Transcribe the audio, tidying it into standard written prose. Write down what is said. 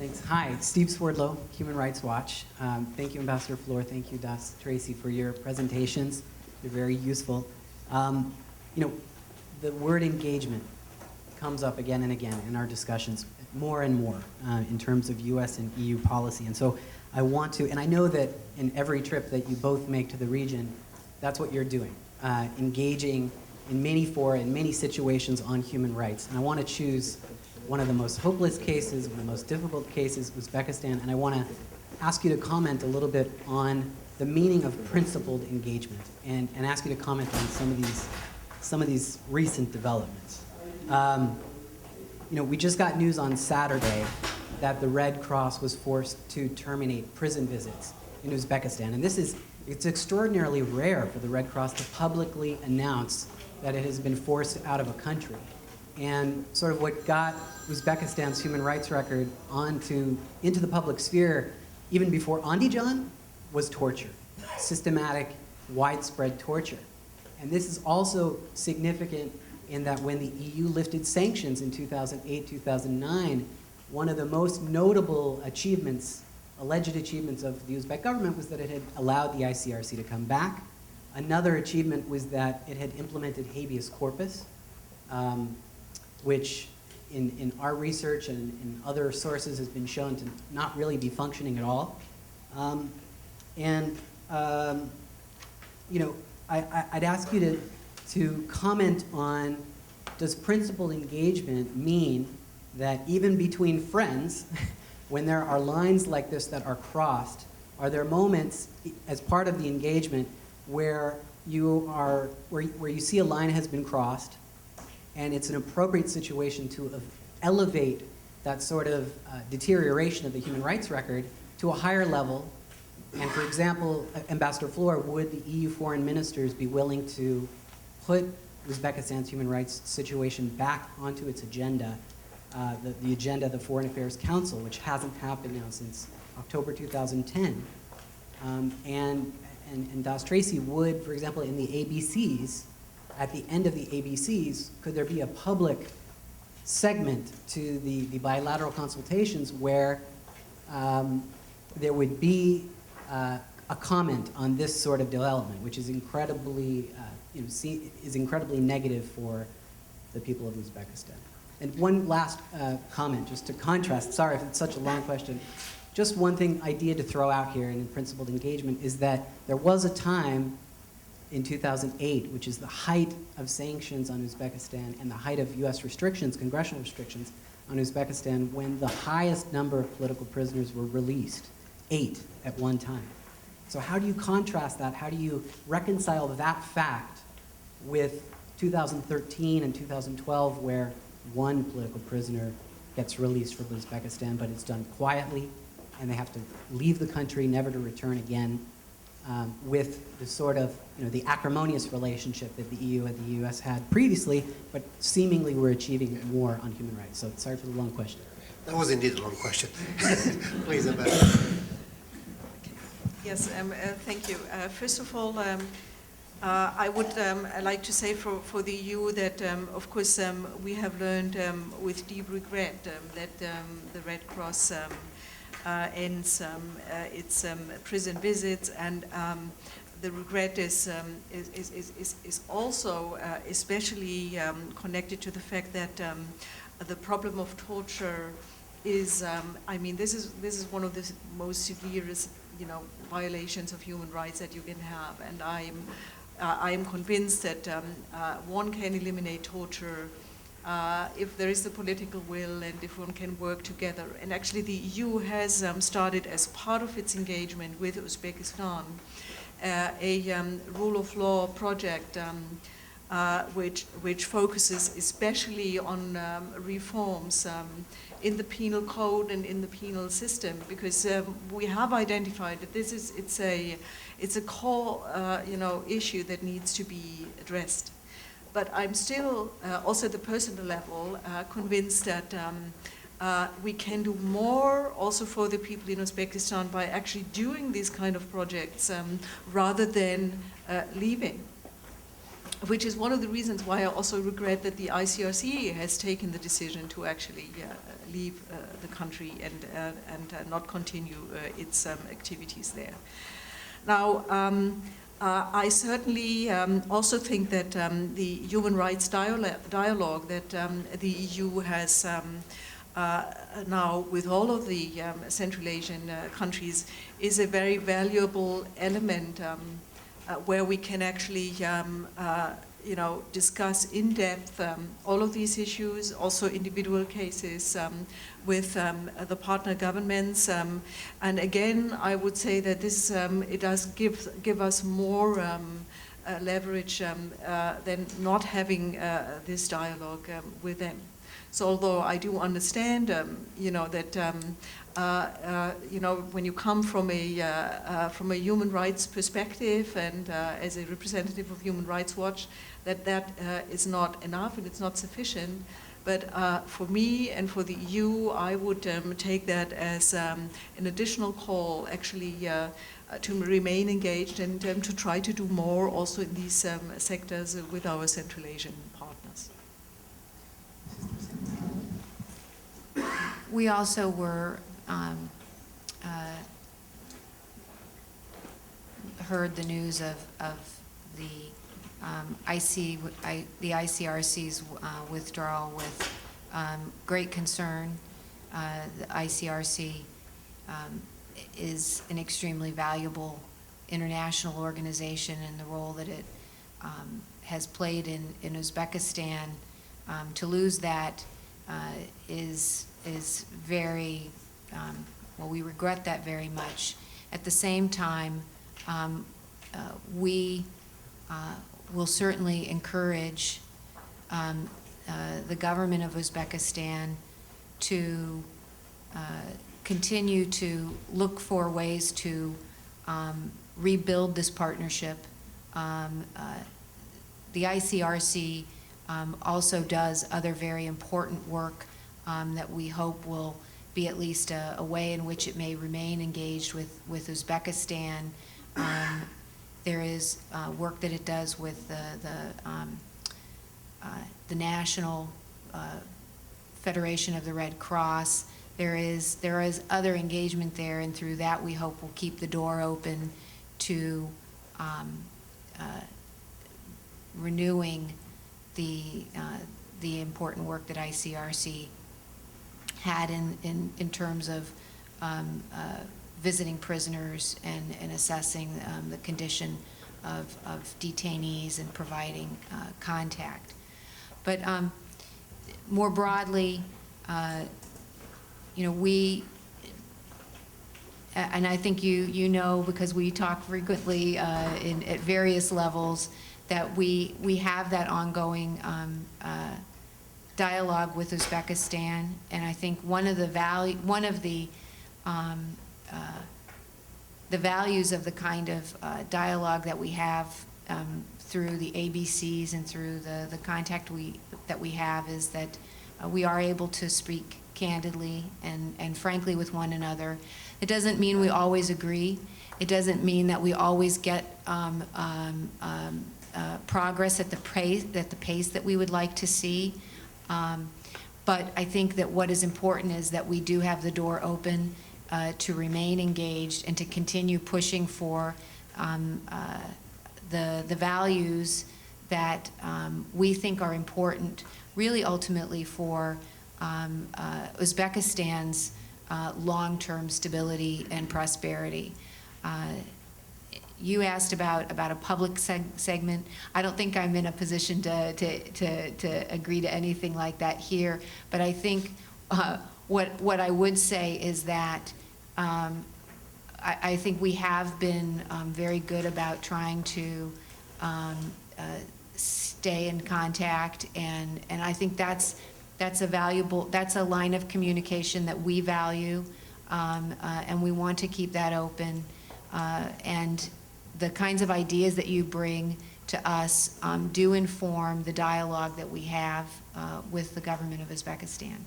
Thanks. Hi, Steve Swerdlow, Human Rights Watch. Thank you, Ambassador Flor. Thank you, Tracy, for your presentations. They're very useful. The word engagement comes up again and again in our discussions, more and more, in terms of US and EU policy. And so I want to, and I know that in every trip that you both make to the region, that's what you're doing, engaging in many fora, in many situations on human rights. And I want to choose one of the most hopeless cases, one of the most difficult cases, Uzbekistan, and I want to ask you to comment a little bit on the meaning of principled engagement, and ask you to comment on some of these recent developments. We just got news on Saturday that the Red Cross was forced to terminate prison visits in Uzbekistan, and it's extraordinarily rare for the Red Cross to publicly announce that it has been forced out of a country. And sort of what got Uzbekistan's human rights record into the public sphere, even before Andijan, was torture, systematic, widespread torture. And this is also significant in that when the EU lifted sanctions in 2008, 2009, one of the most notable achievements, alleged achievements of the Uzbek government was that it had allowed the ICRC to come back. Another achievement was that it had implemented habeas corpus, which in our research and in other sources has been shown to not really be functioning at all. I'd ask you to comment on, does principled engagement mean that even between friends, when there are lines like this that are crossed, are there moments as part of the engagement where you see a line has been crossed, and it's an appropriate situation to elevate that sort of deterioration of the human rights record to a higher level? And for example, Ambassador Flor, would the EU foreign ministers be willing to put Uzbekistan's human rights situation back onto its agenda, the agenda of the Foreign Affairs Council, which hasn't happened now since October 2010? And Tracy, would, for example, in the ABCs, at the end of the ABCs, could there be a public segment to the bilateral consultations where there would be a comment on this sort of development, which is incredibly, is incredibly negative for the people of Uzbekistan? And one last comment, just to contrast. Sorry if it's such a long question. Just one idea to throw out here in principled engagement is that there was a time in 2008, which is the height of sanctions on Uzbekistan and the height of US restrictions, congressional restrictions on Uzbekistan, when the highest number of political prisoners were released, 8 at one time. So how do you contrast that? How do you reconcile that fact with 2013 and 2012, where one political prisoner gets released from Uzbekistan, but it's done quietly, and they have to leave the country, never to return again, with the sort of, the acrimonious relationship that the EU and the US had previously, but seemingly were achieving more on human rights? So sorry for the long question. That was indeed a long question. Please, Ambassador. Yes, thank you. First of all, I would like to say for the EU that, of course, we have learned with deep regret that the Red Cross ends its prison visits, and the regret is also especially connected to the fact that the problem of torture is, this is one of the most severest, violations of human rights that you can have, and I am convinced that one can eliminate torture if there is the political will and if one can work together. And actually the EU has started, as part of its engagement with Uzbekistan, a rule of law project which focuses especially on reforms in the penal code and in the penal system, because we have identified that it's a core issue that needs to be addressed. But I'm still, also at the personal level, convinced that we can do more also for the people in Uzbekistan by actually doing these kind of projects rather than leaving. which is one of the reasons why I also regret that the ICRC has taken the decision to actually leave the country and not continue its activities there. Now, I certainly also think that the human rights dialogue that the EU has now with all of the Central Asian countries is a very valuable element where we can actually discuss in depth all of these issues, also individual cases with the partner governments. And again, I would say that this it does give us more leverage than not having this dialogue with them. So although I do understand, that when you come from a human rights perspective and as a representative of Human Rights Watch, that is not enough and it's not sufficient. But for me and for the EU, I would take that as an additional call, actually, to remain engaged and to try to do more also in these sectors with our Central Asian partners. We also were heard the news of the ICRC's withdrawal with great concern. The ICRC is an extremely valuable international organization, and the role that it has played in Uzbekistan. To lose that is very, well, we regret that very much. At the same time, we will certainly encourage the government of Uzbekistan to continue to look for ways to rebuild this partnership. The ICRC also does other very important work that we hope will be at least a way in which it may remain engaged with Uzbekistan. There is work that it does with the National Federation of the Red Cross. There is other engagement there, and through that we hope will keep the door open to renewing the important work that ICRC had in terms of visiting prisoners and assessing the condition of detainees and providing contact. But more broadly, we, and I think you know, because we talk frequently at various levels, that we have that ongoing dialogue with Uzbekistan, and I think one of the values of the kind of dialogue that we have through the ABCs and through the contact that we have is that we are able to speak candidly and frankly with one another. It doesn't mean we always agree. It doesn't mean that we always get progress at the pace that we would like to see. But I think that what is important is that we do have the door open to remain engaged and to continue pushing for the values that we think are important, really ultimately for Uzbekistan's long-term stability and prosperity. You asked about a public segment. I don't think I'm in a position to agree to anything like that here, but I think what I would say is that I think we have been very good about trying to stay in contact, and I think that's a line of communication that we value, and we want to keep that open. And the kinds of ideas that you bring to us do inform the dialogue that we have with the government of Uzbekistan.